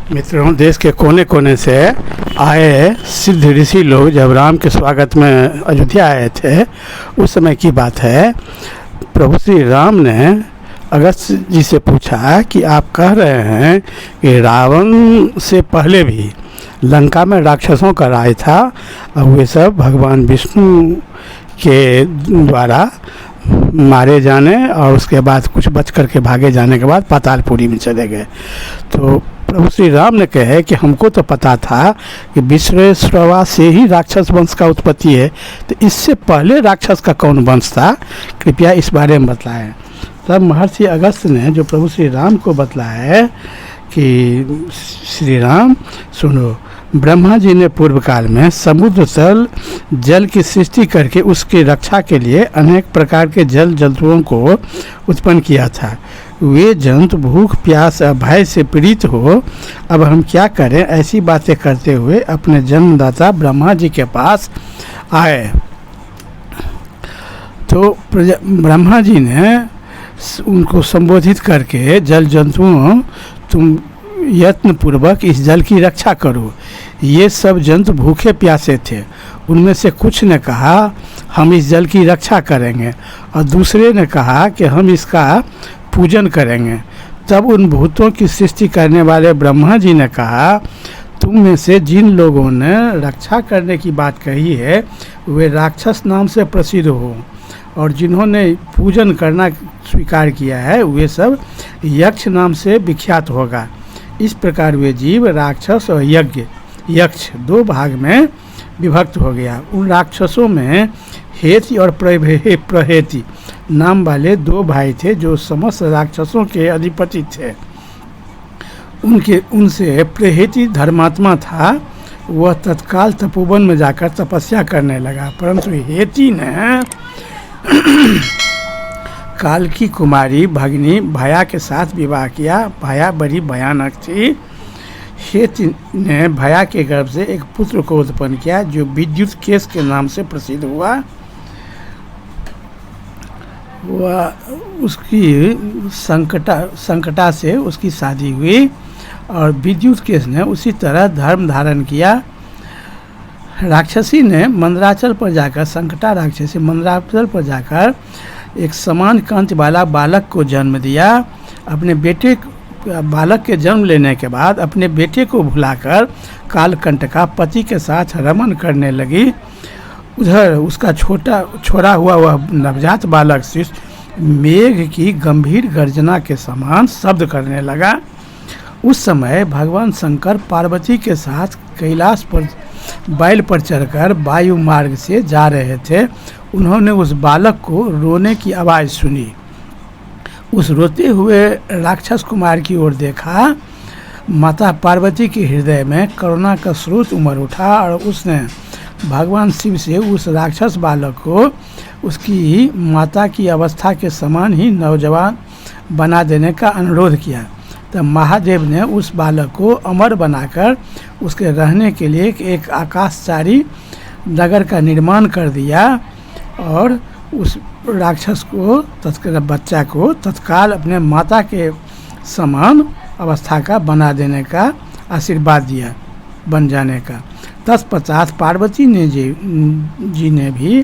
मित्रों, देश के कोने कोने से आए सिद्ध ऋषि लोग जब राम के स्वागत में अयोध्या आए थे, उस समय की बात है। प्रभु श्री राम ने अगस्त जी से पूछा कि आप कह रहे हैं कि रावण से पहले भी लंका में राक्षसों का राज था, अब वे सब भगवान विष्णु के द्वारा मारे जाने और उसके बाद कुछ बच करके भागे जाने के बाद पातालपुरी में चले गए। तो प्रभु श्री राम ने कहे कि हमको तो पता था कि विश्वेश्वरवा से ही राक्षस वंश का उत्पत्ति है, तो इससे पहले राक्षस का कौन वंश था, कृपया इस बारे में बतलाएं। तब महर्षि अगस्त ने जो प्रभु श्री राम को बतलाया है कि श्री राम सुनो, ब्रह्मा जी ने पूर्व काल में समुद्र तल जल की सृष्टि करके उसकी रक्षा के लिए अनेक प्रकार के जल जंतुओं को उत्पन्न किया था। वे जंतु भूख प्यास भय से पीड़ित हो, अब हम क्या करें, ऐसी बातें करते हुए अपने जन्मदाता ब्रह्मा जी के पास आए। तो ब्रह्मा जी ने उनको संबोधित करके, जल जंतुओं तुम यत्नपूर्वक इस जल की रक्षा करो। ये सब जंतु भूखे प्यासे थे, उनमें से कुछ ने कहा हम इस जल की रक्षा करेंगे और दूसरे ने कहा कि हम इसका पूजन करेंगे। तब उन भूतों की सृष्टि करने वाले ब्रह्मा जी ने कहा, तुम में से जिन लोगों ने रक्षा करने की बात कही है वे राक्षस नाम से प्रसिद्ध हो, और जिन्होंने पूजन करना स्वीकार किया है वे सब यक्ष नाम से विख्यात होगा। इस प्रकार वे जीव राक्षस और यक्ष दो भाग में विभक्त हो गया। उन राक्षसों में हेति और प्रहेति नाम वाले दो भाई थे जो समस्त राक्षसों के अधिपति थे। उनसे प्रहेति धर्मात्मा था, वह तत्काल तपोवन में जाकर तपस्या करने लगा, परंतु हेति ने काल की कुमारी भगिनी भया के साथ विवाह किया। भया बड़ी भयानक थी। हेति ने भया के गर्भ से एक पुत्र को उत्पन्न किया जो विद्युत केश के नाम से प्रसिद्ध हुआ। वह उसकी संकटा से उसकी शादी हुई और विद्युत केश ने उसी तरह धर्म धारण किया। राक्षसी ने मंदराचल पर जाकर, संकटा राक्षसी मंदराचल पर जाकर एक समान कांति वाला बालक को जन्म दिया। अपने बेटे बालक के जन्म लेने के बाद अपने बेटे को भुलाकर कालकंटका पति के साथ रमन करने लगी। उधर उसका छोड़ा हुआ वह नवजात बालक शिशु मेघ की गंभीर गर्जना के समान शब्द करने लगा। उस समय भगवान शंकर पार्वती के साथ कैलाश पर बैल पर चढ़कर वायु मार्ग से जा रहे थे। उन्होंने उस बालक को रोने की आवाज़ सुनी। उस रोते हुए राक्षस कुमार की ओर देखा। माता पार्वती के हृदय में करुणा का स्रोत उमड़ उठा और उसने भगवान शिव से उस राक्षस बालक को उसकी माता की अवस्था के समान ही नौजवान बना देने का अनुरोध किया। तब महादेव ने उस बालक को अमर बनाकर उसके रहने के लिए एक आकाशचारी नगर का निर्माण कर दिया और उस राक्षस को बच्चा को तत्काल अपने माता के समान अवस्था का बना देने का आशीर्वाद दिया, बन जाने का। तत्पश्चात पार्वती ने जी ने भी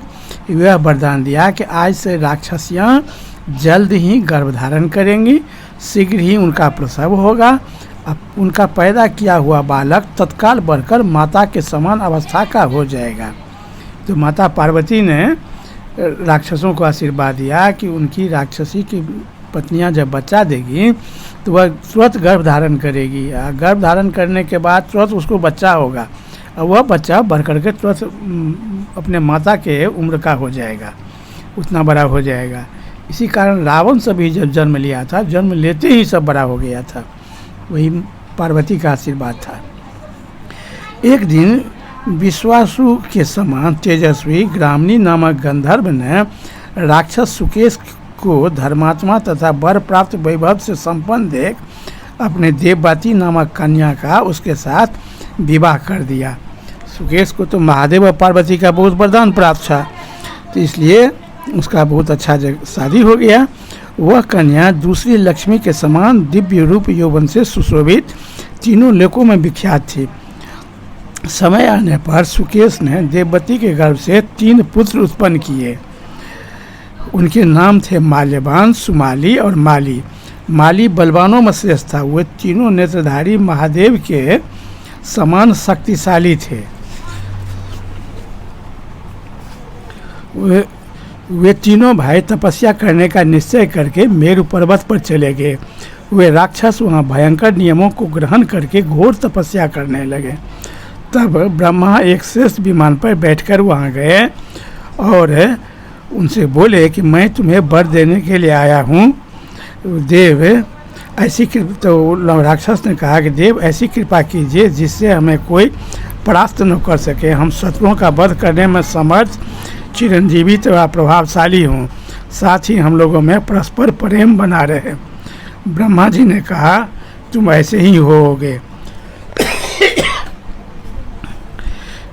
यह वरदान दिया कि आज से राक्षसियाँ जल्द ही गर्भ धारण करेंगी, शीघ्र ही उनका प्रसव होगा। अब उनका पैदा किया हुआ बालक तत्काल बढ़कर माता के समान अवस्था का हो जाएगा। तो माता पार्वती ने राक्षसों को आशीर्वाद दिया कि उनकी राक्षसी की पत्नियां जब बच्चा देगी तो वह तुरंत गर्भ धारण करेगी। गर्भ धारण करने के बाद तुरंत उसको बच्चा होगा और वह बच्चा बढ़ करके तुरंत अपने माता के उम्र का हो जाएगा, उतना बड़ा हो जाएगा। इसी कारण रावण से भी जब जन्म लिया था, जन्म लेते ही सब बड़ा हो गया था। वही पार्वती का आशीर्वाद था। एक दिन विश्वासु के समान तेजस्वी ग्रामणी नामक गंधर्व ने राक्षस सुकेश को धर्मात्मा तथा वर प्राप्त वैभव से संपन्न देख अपने देववती नामक कन्या का उसके साथ विवाह कर दिया। सुकेश को तो महादेव और पार्वती का बहुत वरदान प्राप्त था, तो इसलिए उसका बहुत अच्छा शादी हो गया। वह कन्या दूसरी लक्ष्मी के समान दिव्य रूप यौवन से सुशोभित तीनों लोकों में विख्यात थी। समय आने पर सुकेश ने देववती के गर्भ से 3 पुत्र उत्पन्न किए। उनके नाम थे माल्यवान, सुमाली और माली। माली बलवानों में श्रेष्ठ था। वे तीनों नेत्रधारी महादेव के समान शक्तिशाली थे। वे तीनों भाई तपस्या करने का निश्चय करके मेरु पर्वत पर चले गए। वे राक्षस वहाँ भयंकर नियमों को ग्रहण करके घोर तपस्या करने लगे। तब ब्रह्मा एक श्रेष्ठ विमान पर बैठकर वहाँ गए और उनसे बोले कि मैं तुम्हें वर देने के लिए आया हूँ देव, ऐसी तो राक्षस ने कहा कि देव ऐसी कृपा कीजिए जिससे हमें कोई परास्त न कर सके। हम शत्रुओं का वध करने में समर्थ, चिरंजीवी तथा प्रभावशाली हूँ, साथ ही हम लोगों में परस्पर प्रेम बना रहे। ब्रह्मा जी ने कहा तुम ऐसे ही होगे।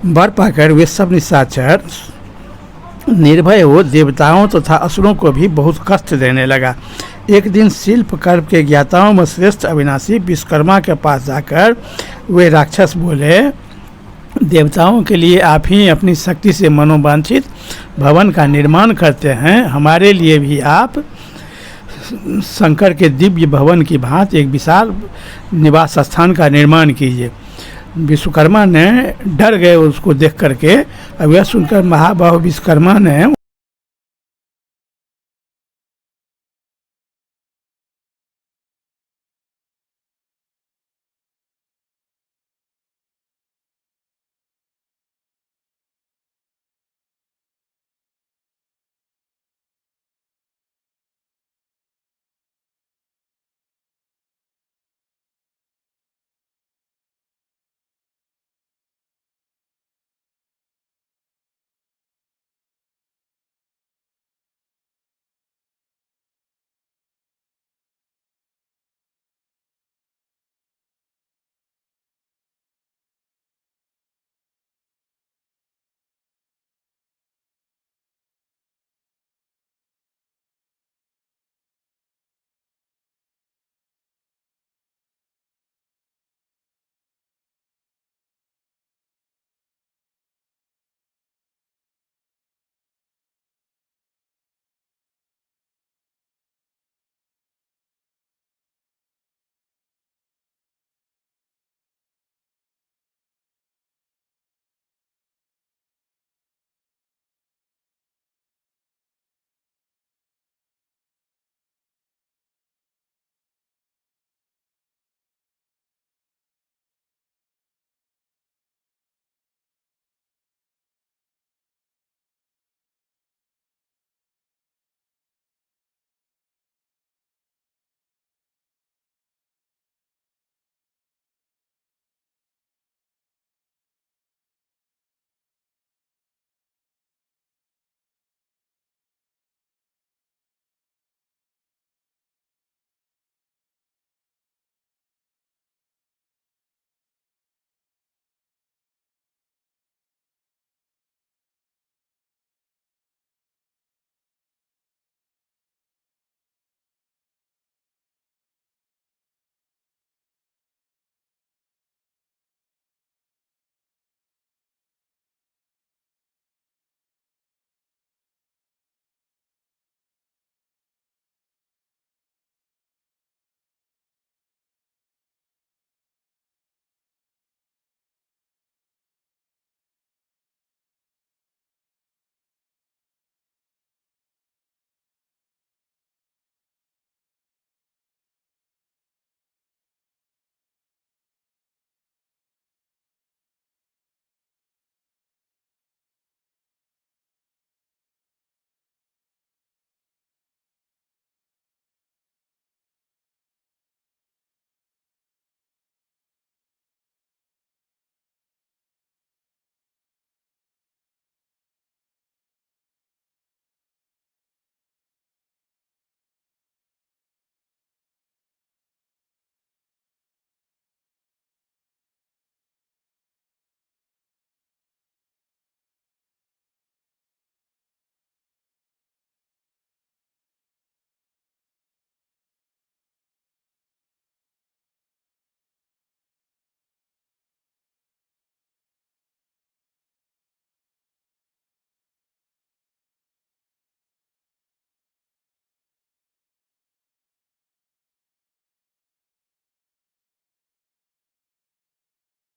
वर पाकर वे सब निशाचर निर्भय हो देवताओं तथा असुरों को भी बहुत कष्ट देने लगा। एक दिन शिल्पकर्म के ज्ञाताओं में श्रेष्ठ अविनाशी विश्वकर्मा के पास जाकर वे राक्षस बोले, देवताओं के लिए आप ही अपनी शक्ति से मनोवांछित भवन का निर्माण करते हैं, हमारे लिए भी आप शंकर के दिव्य भवन की भांति एक विशाल निवास स्थान का निर्माण कीजिए। विश्वकर्मा ने डर गए उसको देख करके। अब यह सुनकर महाबाहु विश्वकर्मा ने